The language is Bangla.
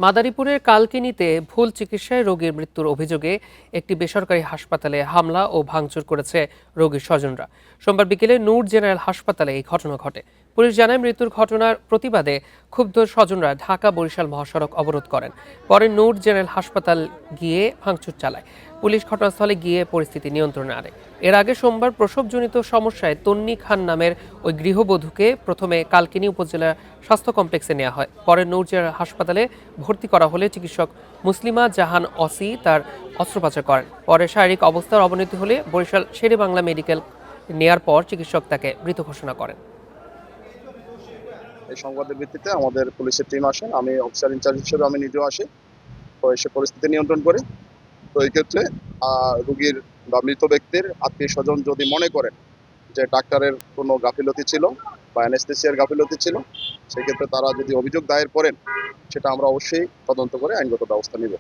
মাদারীপুরের কালকিনিতে ভুল চিকিৎসায় রোগীর মৃত্যুর অভিযোগে একটি বেসরকারি হাসপাতালে হামলা ও ভাঙচুর করেছে রোগীর স্বজনরা। সোমবার বিকেলে নূর জেনারেল হাসপাতালে এই ঘটনা ঘটে। পুলিশ জানায়, মৃত্যুর ঘটনার প্রতিবাদে ক্ষুব্ধ স্বজনরা ঢাকা বরিশাল মহাসড়ক অবরোধ করেন। পরে নূর জেনারেল হাসপাতাল গিয়ে ভাঙচুর চালায়। পুলিশ ঘটনাস্থলে গিয়ে পরিস্থিতি নিয়ন্ত্রণে আনে। এর আগে সোমবার প্রসবজনিত সমস্যায় তন্নি খান নামের ওই গৃহবধূকে প্রথমে কালকিনি উপজেলা স্বাস্থ্য কমপ্লেক্সে নেওয়া হয়। পরে নূর জেনারেল হাসপাতালে ভর্তি করা হলে চিকিৎসক মুসলিমা জাহান অসি তার অস্ত্রোপচার করেন। পরে শারীরিক অবস্থার অবনতি হলে বরিশাল শেরেবাংলা মেডিকেল নেয়ার পর চিকিৎসক তাকে মৃত ঘোষণা করেন। এই সংবাদের ভিত্তিতে আমাদের পুলিশের টিম আসেন, আমি অফিসার ইনচার্জ হিসেবে আমি নিজেও আসি, তো এসে পরিস্থিতি নিয়ন্ত্রণ করি। তো এই ক্ষেত্রে রোগীর বা মৃত ব্যক্তির আত্মীয় স্বজন যদি মনে করেন যে ডাক্তারের কোনো গাফিলতি ছিল বা অ্যানেস্থেসিয়ার গাফিলতি ছিল, সেক্ষেত্রে তারা যদি অভিযোগ দায়ের করেন, সেটা আমরা অবশ্যই তদন্ত করে আইনগত ব্যবস্থা নিব।